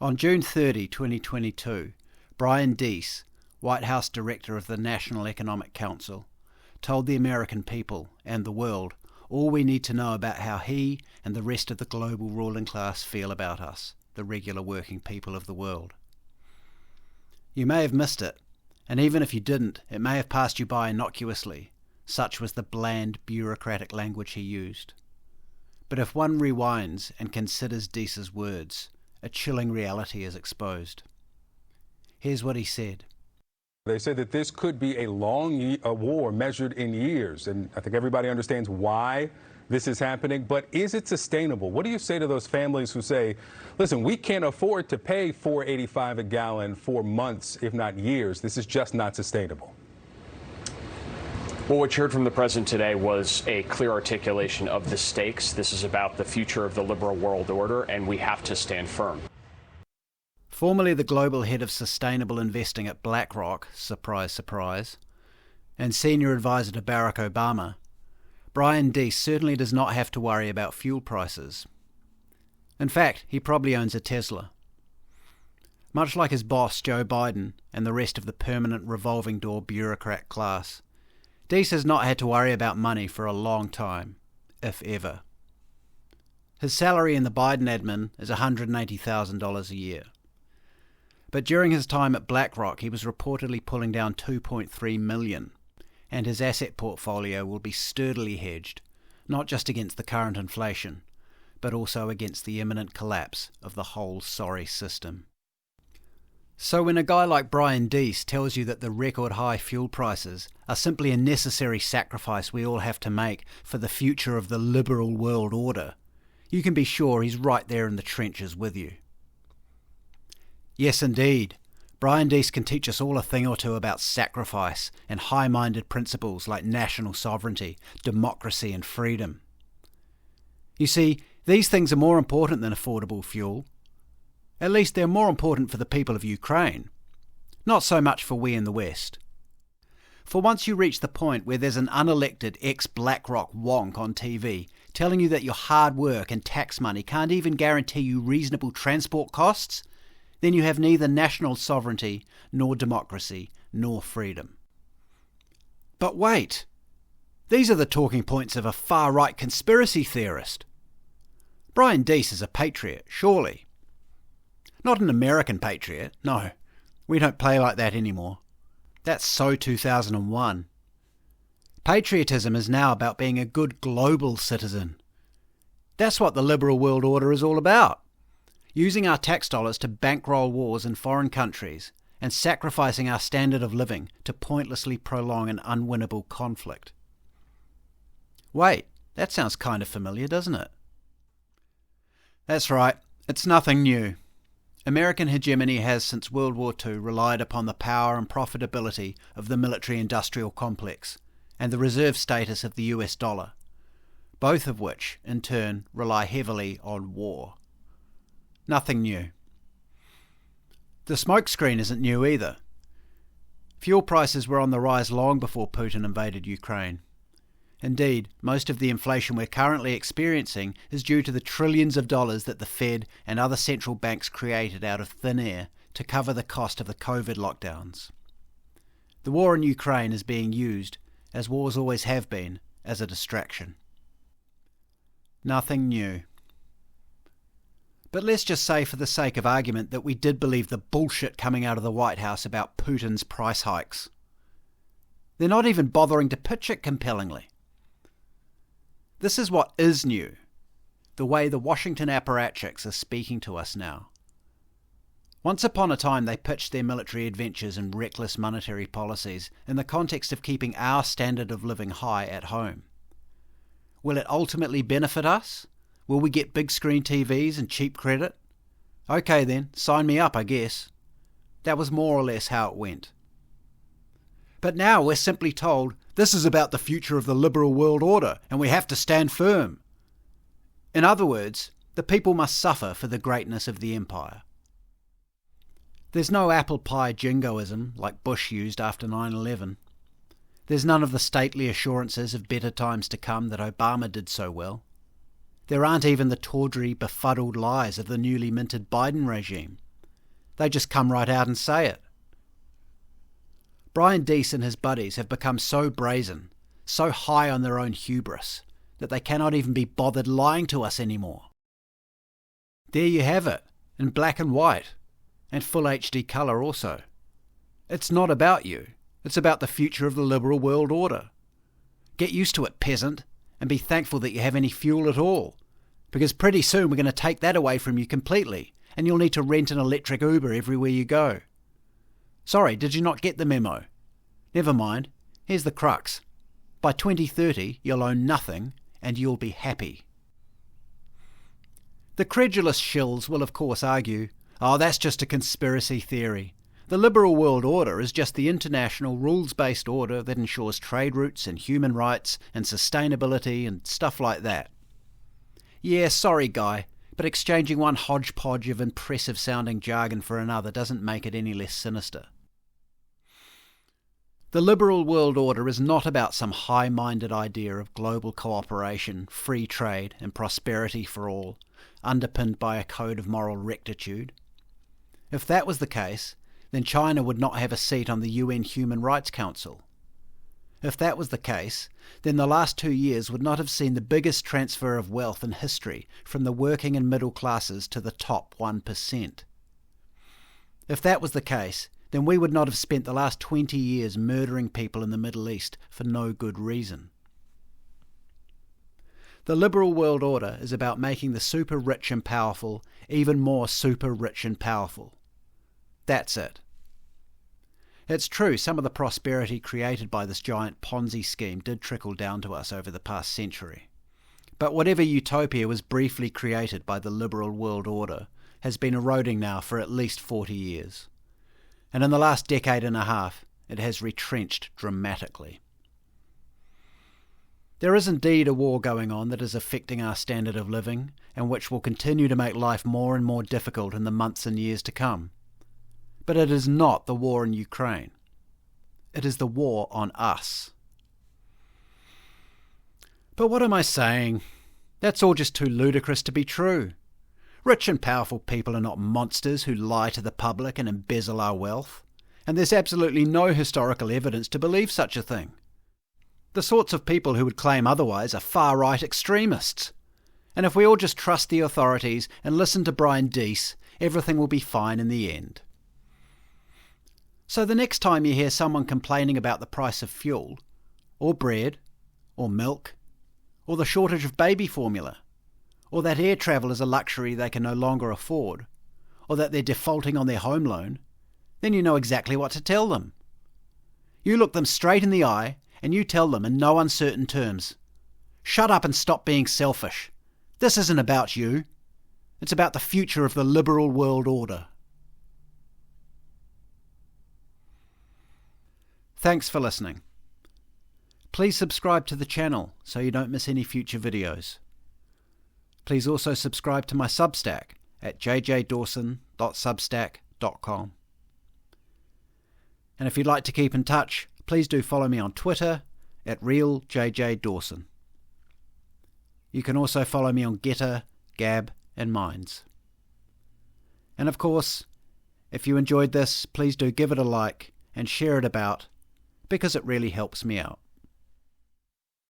On June 30, 2022, Brian Deese, White House Director of the National Economic Council, told the American people and the world all we need to know about how he and the rest of the global ruling class feel about us, the regular working people of the world. You may have missed it, and even if you didn't, it may have passed you by innocuously. Such was the bland, bureaucratic language he used. But if one rewinds and considers Deese's words, a chilling reality is exposed. Here's what he said. They say that this could be a long war measured in years, and I think everybody understands why this is happening, but is it sustainable? What do you say to those families who say, listen, we can't afford to pay $4.85 a gallon for months, if not years. This is just not sustainable. Well, what you heard from the president today was a clear articulation of the stakes. This is about the future of the liberal world order, and we have to stand firm. Formerly the global head of sustainable investing at BlackRock, surprise, surprise, and senior advisor to Barack Obama, Brian Deese certainly does not have to worry about fuel prices. In fact, he probably owns a Tesla. Much like his boss, Joe Biden, and the rest of the permanent revolving door bureaucrat class, Deese has not had to worry about money for a long time, if ever. His salary in the Biden admin is $180,000 a year. But during his time at BlackRock, he was reportedly pulling down $2.3 million, and his asset portfolio will be sturdily hedged, not just against the current inflation, but also against the imminent collapse of the whole sorry system. So when a guy like Brian Deese tells you that the record high fuel prices are simply a necessary sacrifice we all have to make for the future of the liberal world order, you can be sure he's right there in the trenches with you. Yes, indeed, Brian Deese can teach us all a thing or two about sacrifice and high-minded principles like national sovereignty, democracy and freedom. You see, these things are more important than affordable fuel. At least they're more important for the people of Ukraine. Not so much for we in the West. For once you reach the point where there's an unelected ex-BlackRock wonk on TV telling you that your hard work and tax money can't even guarantee you reasonable transport costs, then you have neither national sovereignty, nor democracy, nor freedom. But wait! These are the talking points of a far-right conspiracy theorist. Brian Deese is a patriot, surely. Not an American patriot, no. We don't play like that anymore. That's so 2001. Patriotism is now about being a good global citizen. That's what the liberal world order is all about. Using our tax dollars to bankroll wars in foreign countries and sacrificing our standard of living to pointlessly prolong an unwinnable conflict. Wait, that sounds kind of familiar, doesn't it? That's right, it's nothing new. American hegemony has since World War II relied upon the power and profitability of the military-industrial complex and the reserve status of the US dollar, both of which, in turn, rely heavily on war. Nothing new. The smokescreen isn't new either. Fuel prices were on the rise long before Putin invaded Ukraine. Indeed, most of the inflation we're currently experiencing is due to the trillions of dollars that the Fed and other central banks created out of thin air to cover the cost of the COVID lockdowns. The war in Ukraine is being used, as wars always have been, as a distraction. Nothing new. But let's just say for the sake of argument that we did believe the bullshit coming out of the White House about Putin's price hikes. They're not even bothering to pitch it compellingly. This is what is new, the way the Washington apparatchiks are speaking to us now. Once upon a time they pitched their military adventures and reckless monetary policies in the context of keeping our standard of living high at home. Will it ultimately benefit us? Will we get big screen TVs and cheap credit? Okay then, sign me up I guess. That was more or less how it went. But now we're simply told, this is about the future of the liberal world order, and we have to stand firm. In other words, the people must suffer for the greatness of the empire. There's no apple pie jingoism like Bush used after 9/11. There's none of the stately assurances of better times to come that Obama did so well. There aren't even the tawdry, befuddled lies of the newly minted Biden regime. They just come right out and say it. Brian Deese and his buddies have become so brazen, so high on their own hubris, that they cannot even be bothered lying to us anymore. There you have it, in black and white, and full HD colour also. It's not about you, it's about the future of the liberal world order. Get used to it, peasant, and be thankful that you have any fuel at all, because pretty soon we're going to take that away from you completely, and you'll need to rent an electric Uber everywhere you go. Sorry, did you not get the memo? Never mind, here's the crux. By 2030, you'll own nothing, and you'll be happy. The credulous shills will of course argue, oh, that's just a conspiracy theory. The liberal world order is just the international rules-based order that ensures trade routes and human rights and sustainability and stuff like that. Yeah, sorry guy, but exchanging one hodgepodge of impressive-sounding jargon for another doesn't make it any less sinister. The liberal world order is not about some high-minded idea of global cooperation, free trade and prosperity for all, underpinned by a code of moral rectitude. If that was the case, then China would not have a seat on the UN Human Rights Council. If that was the case, then the last 2 years would not have seen the biggest transfer of wealth in history from the working and middle classes to the top 1%. If that was the case, then we would not have spent the last 20 years murdering people in the Middle East for no good reason. The liberal world order is about making the super rich and powerful even more super rich and powerful. That's it. It's true, some of the prosperity created by this giant Ponzi scheme did trickle down to us over the past century. But whatever utopia was briefly created by the liberal world order has been eroding now for at least 40 years. And in the last decade and a half, it has retrenched dramatically. There is indeed a war going on that is affecting our standard of living, and which will continue to make life more and more difficult in the months and years to come. But it is not the war in Ukraine. It is the war on us. But what am I saying? That's all just too ludicrous to be true. Rich and powerful people are not monsters who lie to the public and embezzle our wealth, and there's absolutely no historical evidence to believe such a thing. The sorts of people who would claim otherwise are far-right extremists. And if we all just trust the authorities and listen to Brian Deese, everything will be fine in the end. So the next time you hear someone complaining about the price of fuel, or bread, or milk, or the shortage of baby formula, or that air travel is a luxury they can no longer afford, or that they're defaulting on their home loan, then you know exactly what to tell them. You look them straight in the eye and you tell them in no uncertain terms, shut up and stop being selfish. This isn't about you. It's about the future of the liberal world order. Thanks for listening. Please subscribe to the channel so you don't miss any future videos. Please also subscribe to my Substack at jjdawson.substack.com. And if you'd like to keep in touch, please do follow me on Twitter at RealJJDawson. You can also follow me on Getter, Gab and Minds. And of course, if you enjoyed this, please do give it a like and share it about, because it really helps me out.